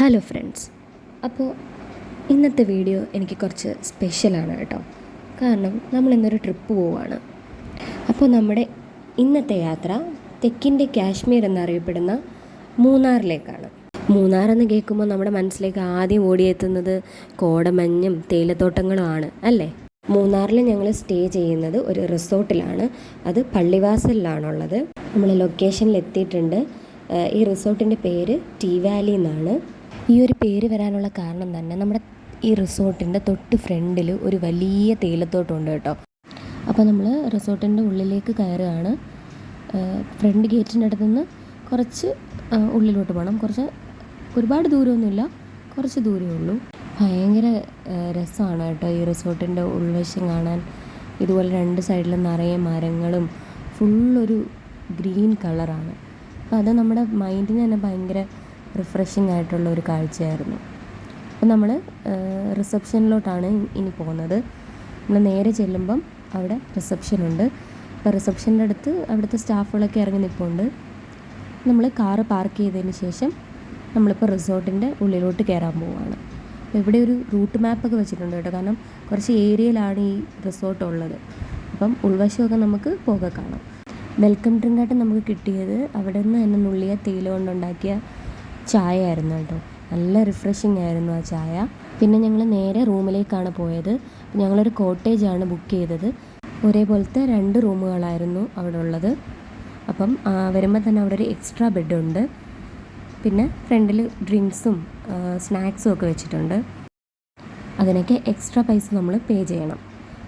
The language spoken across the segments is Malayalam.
Hello friends. അപ്പോൾ ഇന്നത്തെ വീഡിയോ എനിക്ക് കുറച്ച് സ്പെഷ്യലാണ് കേട്ടോ. കാരണം നമ്മളിന്നൊരു ട്രിപ്പ് പോവുകയാണ്. അപ്പോൾ നമ്മുടെ ഇന്നത്തെ യാത്ര തെക്കിൻ്റെ കാശ്മീർ എന്നറിയപ്പെടുന്ന മൂന്നാറിലേക്കാണ്. മൂന്നാറെന്ന് കേൾക്കുമ്പോൾ നമ്മുടെ മനസ്സിലേക്ക് ആദ്യം ഓടിയെത്തുന്നത് കോടമഞ്ഞും തേയിലത്തോട്ടങ്ങളുമാണ് അല്ലേ? മൂന്നാറിൽ ഞങ്ങൾ സ്റ്റേ ചെയ്യുന്നത് ഒരു റിസോർട്ടിലാണ്. അത് പള്ളിവാസലിലാണുള്ളത്. നമ്മൾ ലൊക്കേഷനിൽ എത്തിയിട്ടുണ്ട്. ഈ റിസോർട്ടിൻ്റെ പേര് ടീ വാലി എന്നാണ്. ഈ ഒരു പേര് വരാനുള്ള കാരണം തന്നെ നമ്മുടെ ഈ റിസോർട്ടിൻ്റെ തൊട്ട് ഫ്രണ്ടിൽ ഒരു വലിയ തേയിലത്തോട്ടമുണ്ട് കേട്ടോ. അപ്പോൾ നമ്മൾ റിസോർട്ടിൻ്റെ ഉള്ളിലേക്ക് കയറുകയാണ്. ഫ്രണ്ട് ഗേറ്റിൻ്റെ അടുത്ത് നിന്ന് കുറച്ച് ഉള്ളിലോട്ട് പോകണം. ഒരുപാട് ദൂരമൊന്നുമില്ല, കുറച്ച് ദൂരമേ ഉള്ളൂ. ഭയങ്കര രസമാണ് കേട്ടോ ഈ റിസോർട്ടിൻ്റെ ഉൾവശം കാണാൻ. ഇതുപോലെ രണ്ട് സൈഡിലും നിറയെ മരങ്ങളും ഫുള്ളൊരു ഗ്രീൻ കളറാണ്. അപ്പോൾ അത് നമ്മുടെ മൈൻഡിന് തന്നെ ഭയങ്കര റിഫ്രഷിംഗ് ആയിട്ടുള്ള ഒരു കാഴ്ചയായിരുന്നു. അപ്പോൾ നമ്മൾ റിസപ്ഷനിലോട്ടാണ് ഇനി പോകുന്നത്. നമ്മൾ നേരെ ചെല്ലുമ്പം അവിടെ റിസപ്ഷനുണ്ട്. അപ്പോൾ റിസപ്ഷൻ്റെ അടുത്ത് അവിടുത്തെ സ്റ്റാഫുകളൊക്കെ ഇറങ്ങി നിൽപ്പുണ്ട്. നമ്മൾ കാറ് പാർക്ക് ചെയ്തതിന് ശേഷം നമ്മളിപ്പോൾ റിസോർട്ടിൻ്റെ ഉള്ളിലോട്ട് കയറാൻ പോവുകയാണ്. അപ്പോൾ ഇവിടെ ഒരു റൂട്ട് മാപ്പൊക്കെ വെച്ചിട്ടുണ്ട് കേട്ടോ. കാരണം കുറച്ച് ഏരിയയിലാണ് ഈ റിസോർട്ട് ഉള്ളത്. അപ്പം ഉൾവശമൊക്കെ നമുക്ക് പോകെ കാണാം. വെൽക്കം ഡ്രിങ്കായിട്ട് നമുക്ക് കിട്ടിയത് അവിടെ നിന്ന് തന്നെ നുള്ളിയ തേയില കൊണ്ടുണ്ടാക്കിയ ചായ ആയിരുന്നു കേട്ടോ. നല്ല റിഫ്രഷിംഗ് ആയിരുന്നു ആ ചായ. പിന്നെ ഞങ്ങൾ നേരെ റൂമിലേക്കാണ് പോയത്. ഞങ്ങളൊരു കോട്ടേജാണ് ബുക്ക് ചെയ്തത്. ഒരേപോലത്തെ 2 റൂമുകളായിരുന്നു അവിടെ ഉള്ളത്. അപ്പം വരുമ്പോൾ തന്നെ അവിടെ ഒരു എക്സ്ട്രാ ബെഡുണ്ട്. പിന്നെ ഫ്രണ്ടിൽ ഡ്രിങ്ക്സും സ്നാക്സും ഒക്കെ വെച്ചിട്ടുണ്ട്. അതിനൊക്കെ എക്സ്ട്രാ പൈസ നമ്മൾ പേ ചെയ്യണം.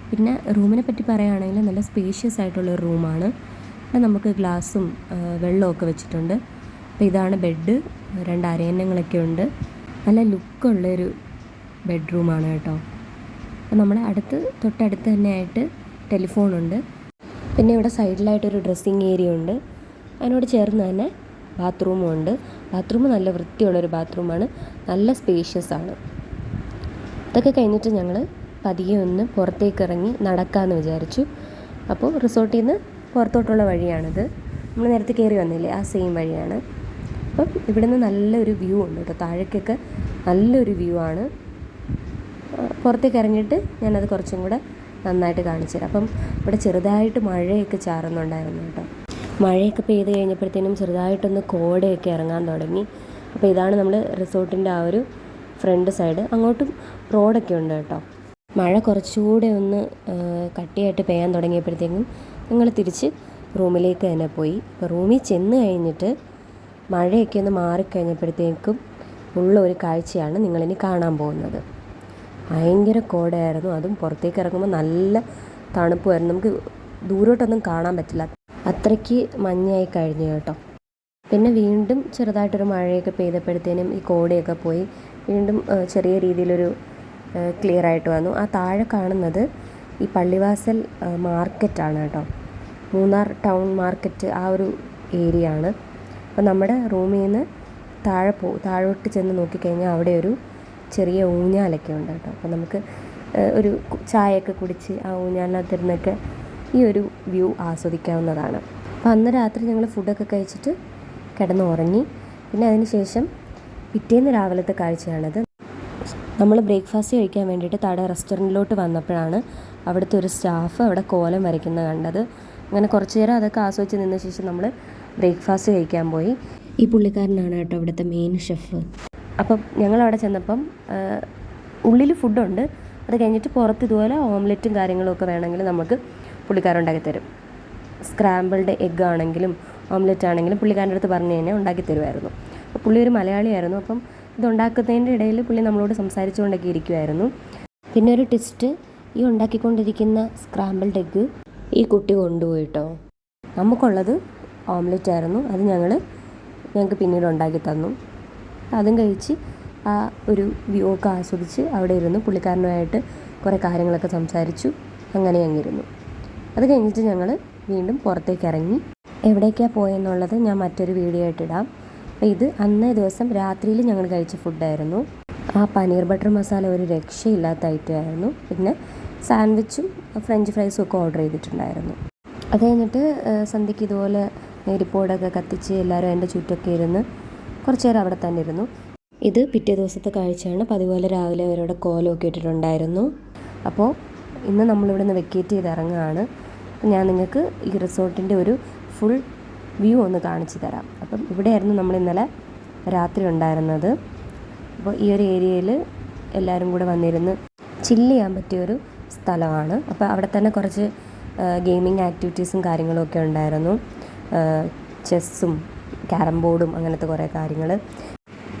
പിന്നെ റൂമിനെ പറ്റി പറയുകയാണെങ്കിൽ നല്ല സ്പേഷ്യസ് ആയിട്ടുള്ളൊരു റൂമാണ്. അവിടെ നമുക്ക് ഗ്ലാസും വെള്ളമൊക്കെ വെച്ചിട്ടുണ്ട്. അപ്പോൾ ഇതാണ് ബെഡ്. 2 അരയന്നങ്ങളൊക്കെ ഉണ്ട്. നല്ല ലുക്കുള്ളൊരു ബെഡ്റൂമാണ് കേട്ടോ. അപ്പോൾ നമ്മുടെ തൊട്ടടുത്ത് തന്നെയായിട്ട് ടെലിഫോണുണ്ട്. പിന്നെ ഇവിടെ സൈഡിലായിട്ടൊരു ഡ്രസ്സിങ് ഏരിയ ഉണ്ട്. അതിനോട് ചേർന്ന് തന്നെ ബാത്റൂമും ഉണ്ട്. ബാത്റൂം നല്ല വൃത്തിയുള്ളൊരു ബാത്റൂമാണ്. നല്ല സ്പേഷ്യസ് ആണ്. ഇതൊക്കെ കഴിഞ്ഞിട്ട് ഞങ്ങൾ പതിയെ ഒന്ന് പുറത്തേക്ക് ഇറങ്ങി നടക്കാമെന്ന് വിചാരിച്ചു. അപ്പോൾ റിസോർട്ടിൽ നിന്ന് പുറത്തോട്ടുള്ള വഴിയാണിത്. നമ്മൾ നേരത്തെ കയറി വന്നില്ലേ, ആ സെയിം വഴിയാണ്. അപ്പം ഇവിടെ നിന്ന് നല്ലൊരു വ്യൂ ഉണ്ട് കേട്ടോ. താഴേക്കൊക്കെ നല്ലൊരു വ്യൂ ആണ്. പുറത്തേക്ക് ഇറങ്ങിയിട്ട് ഞാനത് കുറച്ചും കൂടെ നന്നായിട്ട് കാണിച്ചു തരാം. അപ്പം ഇവിടെ ചെറുതായിട്ട് മഴയൊക്കെ ചാറുന്നുണ്ടായിരുന്നു കേട്ടോ. മഴയൊക്കെ പെയ്ത് കഴിഞ്ഞപ്പോഴത്തേനും ചെറുതായിട്ടൊന്ന് കോടയൊക്കെ ഇറങ്ങാൻ തുടങ്ങി. അപ്പോൾ ഇതാണ് നമ്മൾ റിസോർട്ടിൻ്റെ ആ ഒരു ഫ്രണ്ട് സൈഡ്. അങ്ങോട്ടും റോഡൊക്കെ ഉണ്ട് കേട്ടോ. മഴ കുറച്ചുകൂടെ ഒന്ന് കട്ടിയായിട്ട് പെയ്യാൻ തുടങ്ങിയപ്പോഴത്തേക്കും ഞങ്ങൾ തിരിച്ച് റൂമിലേക്ക് തന്നെ പോയി. അപ്പോൾ റൂമിൽ ചെന്ന് കഴിഞ്ഞിട്ട് മഴയൊക്കെ ഒന്ന് മാറിക്കഴിഞ്ഞപ്പോഴത്തേക്കും ഉള്ള ഒരു കാഴ്ചയാണ് നിങ്ങളിനി കാണാൻ പോകുന്നത്. ഭയങ്കര കോടയായിരുന്നു. അതും പുറത്തേക്ക് ഇറങ്ങുമ്പോൾ നല്ല തണുപ്പുമായിരുന്നു. നമുക്ക് ദൂരോട്ടൊന്നും കാണാൻ പറ്റില്ല, അത്രയ്ക്ക് മഞ്ഞായി കഴിഞ്ഞു കേട്ടോ. പിന്നെ വീണ്ടും ചെറുതായിട്ടൊരു മഴയൊക്കെ പെയ്തപ്പോഴത്തേനും ഈ കോടയൊക്കെ പോയി വീണ്ടും ചെറിയ രീതിയിലൊരു ക്ലിയർ ആയിട്ട് വന്നു. ആ താഴെ കാണുന്നത് ഈ പള്ളിവാസൽ മാർക്കറ്റാണ് കേട്ടോ. മൂന്നാർ ടൗൺ മാർക്കറ്റ് ആ ഒരു ഏരിയ ആണ്. അപ്പോൾ നമ്മുടെ റൂമിൽ നിന്ന് താഴോട്ട് ചെന്ന് നോക്കിക്കഴിഞ്ഞാൽ അവിടെ ഒരു ചെറിയ ഊഞ്ഞാലൊക്കെ ഉണ്ട് കേട്ടോ. അപ്പോൾ നമുക്ക് ഒരു ചായയൊക്കെ കുടിച്ച് ആ ഊഞ്ഞാലിനകത്തിരുന്നൊക്കെ ഈ ഒരു വ്യൂ ആസ്വദിക്കാവുന്നതാണ്. അപ്പോൾ അന്ന് രാത്രി ഞങ്ങൾ ഫുഡൊക്കെ കഴിച്ചിട്ട് കിടന്നുറങ്ങി. പിന്നെ അതിന് ശേഷം പിറ്റേന്ന് രാവിലത്തെ കാഴ്ചയാണിത്. നമ്മൾ ബ്രേക്ക്ഫാസ്റ്റ് കഴിക്കാൻ വേണ്ടിയിട്ട് റെസ്റ്റോറൻറ്റിലോട്ട് വന്നപ്പോഴാണ് അവിടുത്തെ ഒരു സ്റ്റാഫ് അവിടെ കോലം വരയ്ക്കുന്നത് കണ്ടത്. അങ്ങനെ കുറച്ച് നേരം അതൊക്കെ ആസ്വദിച്ച് നിന്ന ശേഷം നമ്മൾ ബ്രേക്ക്ഫാസ്റ്റ് കഴിക്കാൻ പോയി. ഈ പുള്ളിക്കാരനാണ് കേട്ടോ ഇവിടുത്തെ മെയിൻ ഷെഫ്. അപ്പം ഞങ്ങളവിടെ ചെന്നപ്പം ഉള്ളിൽ ഫുഡുണ്ട്. അത് കഴിഞ്ഞിട്ട് പുറത്ത് ഇതുപോലെ ഓംലെറ്റും കാര്യങ്ങളും ഒക്കെ വേണമെങ്കിൽ നമുക്ക് പുള്ളിക്കാരൻ ഉണ്ടാക്കി തരും. സ്ക്രാമ്പിൾഡ് എഗ്ഗ് ആണെങ്കിലും ഓംലെറ്റ് ആണെങ്കിലും പുള്ളിക്കാരൻ്റെ അടുത്ത് പറഞ്ഞു കഴിഞ്ഞാൽ ഉണ്ടാക്കി തരുമായിരുന്നു. അപ്പോൾ പുള്ളി ഒരു മലയാളിയായിരുന്നു. അപ്പം ഇതുണ്ടാക്കുന്നതിൻ്റെ ഇടയിൽ പുള്ളി നമ്മളോട് സംസാരിച്ചുകൊണ്ടൊക്കെ ഇരിക്കുമായിരുന്നു. പിന്നെ ഒരു ടിസ്റ്റ്, ഈ ഉണ്ടാക്കിക്കൊണ്ടിരിക്കുന്ന സ്ക്രാമ്പിൾഡ് എഗ്ഗ് ഈ കുട്ടി കൊണ്ടുപോയിട്ടോ. നമുക്കുള്ളത് ഓംലെറ്റ് ആയിരുന്നു. അത് ഞങ്ങൾക്ക് പിന്നീട് ഉണ്ടാക്കി തന്നു. അതും കഴിച്ച് ആ ഒരു വ്യൂ ഒക്കെ ആസ്വദിച്ച് അവിടെ ഇരുന്നു പുള്ളിക്കാരനുമായിട്ട് കുറേ കാര്യങ്ങളൊക്കെ സംസാരിച്ചു. അങ്ങനെ അങ്ങിരുന്നു. അത് കഴിഞ്ഞിട്ട് ഞങ്ങൾ വീണ്ടും പുറത്തേക്ക് ഇറങ്ങി. എവിടേക്കാണ് പോയെന്നുള്ളത് ഞാൻ മറ്റൊരു വീഡിയോ ആയിട്ടിടാം. അപ്പോൾ ഇത് അന്നേ ദിവസം രാത്രിയിൽ ഞങ്ങൾ കഴിച്ച ഫുഡായിരുന്നു. ആ പനീർ ബട്ടർ മസാല ഒരു രക്ഷയില്ലാത്ത ഐറ്റമായിരുന്നു. പിന്നെ സാൻഡ്വിച്ചും ഫ്രഞ്ച് ഫ്രൈസും ഒക്കെ ഓർഡർ ചെയ്തിട്ടുണ്ടായിരുന്നു. അത് കഴിഞ്ഞിട്ട് സന്ധ്യയ്ക്ക് ഇതുപോലെ നെരിപ്പോടൊക്കെ കത്തിച്ച് എല്ലാവരും എൻ്റെ ചുറ്റൊക്കെ ഇരുന്ന് കുറച്ച് നേരം അവിടെ തന്നെ ഇരുന്നു. ഇത് പിറ്റേ ദിവസത്തെ കാഴ്ചയാണ്. അപ്പോൾ അതുപോലെ രാവിലെ അവരവിടെ കോലമൊക്കെ ഇട്ടിട്ടുണ്ടായിരുന്നു. അപ്പോൾ ഇന്ന് നമ്മളിവിടെ നിന്ന് വെക്കേറ്റ് ചെയ്ത് ഇറങ്ങുകയാണ്. ഞാൻ നിങ്ങൾക്ക് ഈ റിസോർട്ടിൻ്റെ ഒരു ഫുൾ വ്യൂ ഒന്ന് കാണിച്ചു തരാം. അപ്പം ഇവിടെയായിരുന്നു നമ്മൾ ഇന്നലെ രാത്രി ഉണ്ടായിരുന്നത്. അപ്പോൾ ഈ ഒരു ഏരിയയിൽ എല്ലാവരും കൂടെ വന്നിരുന്ന് ചില്ല് ചെയ്യാൻ പറ്റിയൊരു സ്ഥലമാണ്. അപ്പോൾ അവിടെ തന്നെ കുറച്ച് ഗെയിമിംഗ് ആക്ടിവിറ്റീസും കാര്യങ്ങളൊക്കെ ഉണ്ടായിരുന്നു. ചെസ്സും ക്യാരം ബോർഡും അങ്ങനത്തെ കുറേ കാര്യങ്ങൾ.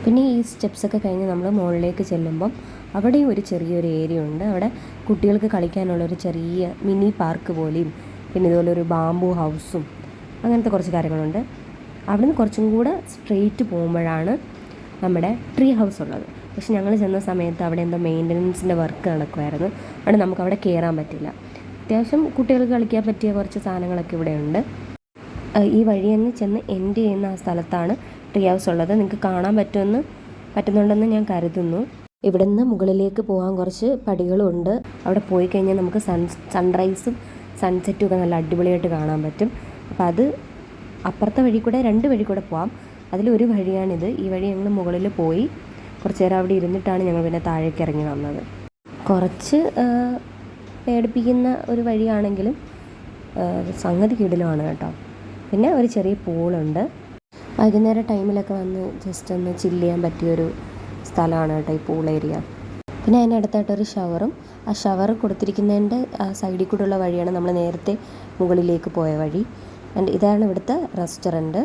പിന്നെ ഈ സ്റ്റെപ്സൊക്കെ കഴിഞ്ഞ് നമ്മൾ മുകളിലേക്ക് ചെല്ലുമ്പം അവിടെയും ഒരു ചെറിയൊരു ഏരിയ ഉണ്ട്. അവിടെ കുട്ടികൾക്ക് കളിക്കാനുള്ളൊരു ചെറിയ മിനി പാർക്ക് പോലെയും പിന്നെ ഇതുപോലെ ഒരു ബാംബു ഹൗസും അങ്ങനത്തെ കുറച്ച് കാര്യങ്ങളുണ്ട്. അവിടെ നിന്ന് കുറച്ചും കൂടെ സ്ട്രെയിറ്റ് പോകുമ്പോഴാണ് നമ്മുടെ ട്രീ ഹൗസ് ഉള്ളത്. പക്ഷെ ഞങ്ങൾ ചെന്ന സമയത്ത് അവിടെ എന്തോ മെയിൻ്റനൻസിൻ്റെ വർക്ക് നടക്കുമായിരുന്നു. അവിടെ നമുക്കവിടെ കയറാൻ പറ്റില്ല. അത്യാവശ്യം കുട്ടികൾക്ക് കളിക്കാൻ പറ്റിയ കുറച്ച് സാധനങ്ങളൊക്കെ ഇവിടെ ഉണ്ട്. ഈ വഴി തന്നെ ചെന്ന് എൻഡ് ചെയ്യുന്ന ആ സ്ഥലത്താണ് ട്രീ ഹൗസ് ഉള്ളത്. നിങ്ങൾക്ക് കാണാൻ പറ്റുന്നുണ്ടെന്ന് ഞാൻ കരുതുന്നു. ഇവിടെ നിന്ന് മുകളിലേക്ക് പോകാൻ കുറച്ച് പടികളുണ്ട്. അവിടെ പോയി കഴിഞ്ഞാൽ നമുക്ക് സൺറൈസും സൺസെറ്റും ഒക്കെ നല്ല അടിപൊളിയായിട്ട് കാണാൻ പറ്റും. അപ്പോൾ അത് അപ്പുറത്തെ വഴി കൂടെ 2 വഴി കൂടെ പോകാം. അതിലൊരു വഴിയാണിത്. ഈ വഴി ഞങ്ങൾ മുകളിൽ പോയി കുറച്ച് നേരം അവിടെ ഇരുന്നിട്ടാണ് ഞങ്ങൾ പിന്നെ താഴേക്ക് ഇറങ്ങി വന്നത്. കുറച്ച് പേടിപ്പിക്കുന്ന ഒരു വഴിയാണെങ്കിലും സംഗതി കിടിലമാണ് കേട്ടോ. പിന്നെ ഒരു ചെറിയ പൂളുണ്ട്. വൈകുന്നേരം ടൈമിലൊക്കെ വന്ന് ജസ്റ്റ് ഒന്ന് ചില്ല് ചെയ്യാൻ പറ്റിയൊരു സ്ഥലമാണ് കേട്ടോ ഈ പൂൾ ഏരിയ. പിന്നെ അതിനടുത്തായിട്ടൊരു ഷവറും. ആ ഷവർ കൊടുത്തിരിക്കുന്നതിൻ്റെ സൈഡിൽ കൂടെയുള്ള വഴിയാണ് നമ്മൾ നേരത്തെ മുകളിലേക്ക് പോയ വഴി. ആൻഡ് ഇതാണ് ഇവിടുത്തെ റെസ്റ്റോറൻറ്റ്.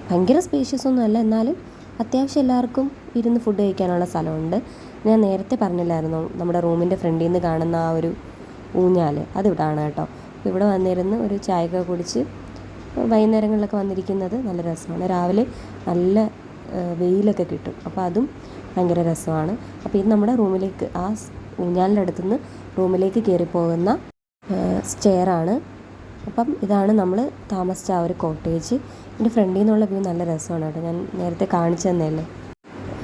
ഭയങ്കര സ്പേഷ്യസ് ഒന്നും അല്ല, എന്നാലും അത്യാവശ്യം എല്ലാവർക്കും ഇരുന്ന് ഫുഡ് കഴിക്കാനുള്ള സ്ഥലമുണ്ട്. ഞാൻ നേരത്തെ പറഞ്ഞില്ലായിരുന്നു നമ്മുടെ റൂമിൻ്റെ ഫ്രണ്ടിൽ നിന്ന് കാണുന്ന ആ ഒരു ഊഞ്ഞാൽ, അതിവിടാണ് കേട്ടോ. ഇവിടെ വന്നിരുന്ന് ഒരു ചായയൊക്കെ കുടിച്ച് വൈകുന്നേരങ്ങളിലൊക്കെ വന്നിരിക്കുന്നത് നല്ല രസമാണ്. രാവിലെ നല്ല വെയിലൊക്കെ കിട്ടും, അപ്പോൾ അതും ഭയങ്കര രസമാണ്. അപ്പോൾ ഇത് നമ്മുടെ റൂമിലേക്ക്, ആ ഊഞ്ഞാലിൻ്റെ അടുത്തുനിന്ന് റൂമിലേക്ക് കയറിപ്പോകുന്ന സ്റ്റെയറാണ്. അപ്പം ഇതാണ് നമ്മൾ താമസിച്ച ആ ഒരു കോട്ടേജ്. എൻ്റെ ഫ്രണ്ടിൽ നിന്നുള്ള വ്യൂ നല്ല രസമാണ് കേട്ടോ. ഞാൻ നേരത്തെ കാണിച്ചു തന്നെയല്ലേ.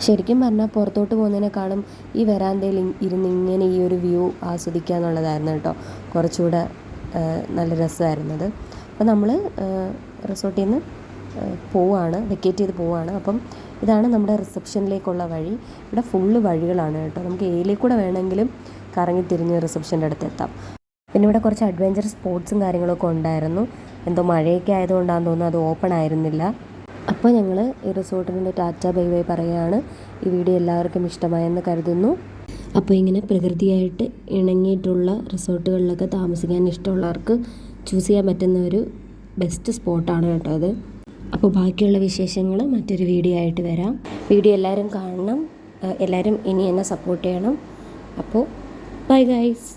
ശരിക്കും പറഞ്ഞാൽ പുറത്തോട്ട് പോകുന്നതിനേക്കാളും ഈ വരാന്തയിൽ ഇരുന്നിങ്ങനെ ഈ ഒരു വ്യൂ ആസ്വദിക്കുക എന്നുള്ളതായിരുന്നു കേട്ടോ കുറച്ചുകൂടെ നല്ല രസമായിരുന്നത്. അപ്പോൾ നമ്മൾ റിസോർട്ടിൽ നിന്ന് വെക്കേറ്റ് ചെയ്ത് പോവുകയാണ്. അപ്പം ഇതാണ് നമ്മുടെ റിസപ്ഷനിലേക്കുള്ള വഴി. ഇവിടെ ഫുള്ള് വഴികളാണ് കേട്ടോ. നമുക്ക് ഏയിലേക്കൂടെ വേണമെങ്കിലും കറങ്ങി തിരിഞ്ഞ് റിസപ്ഷൻ്റെ അടുത്ത് എത്താം. പിന്നെ ഇവിടെ കുറച്ച് അഡ്വഞ്ചർ സ്പോർട്സും കാര്യങ്ങളൊക്കെ ഉണ്ടായിരുന്നു. എന്തോ മഴയൊക്കെ ആയതുകൊണ്ടാണെന്ന് തോന്നുന്നു അത് ഓപ്പൺ ആയിരുന്നില്ല. അപ്പോൾ ഞങ്ങൾ ഈ റിസോർട്ടിൻ്റെ ടാറ്റ ബൈ ബൈ പറയുകയാണ്. ഈ വീഡിയോ എല്ലാവർക്കും ഇഷ്ടമായെന്ന് കരുതുന്നു. അപ്പോൾ ഇങ്ങനെ പ്രകൃതിയായിട്ട് ഇണങ്ങിയിട്ടുള്ള റിസോർട്ടുകളിലൊക്കെ താമസിക്കാൻ ഇഷ്ടമുള്ളവർക്ക് ചൂസ് ചെയ്യാൻ പറ്റുന്ന ഒരു ബെസ്റ്റ് സ്പോട്ടാണ് കേട്ടോ അത്. അപ്പോൾ ബാക്കിയുള്ള വിശേഷങ്ങൾ മറ്റൊരു വീഡിയോ ആയിട്ട് വരാം. വീഡിയോ എല്ലാവരും കാണണം. എല്ലാവരും ഇനി എന്നെ സപ്പോർട്ട് ചെയ്യണം. അപ്പോൾ ബൈ ഗൈസ്.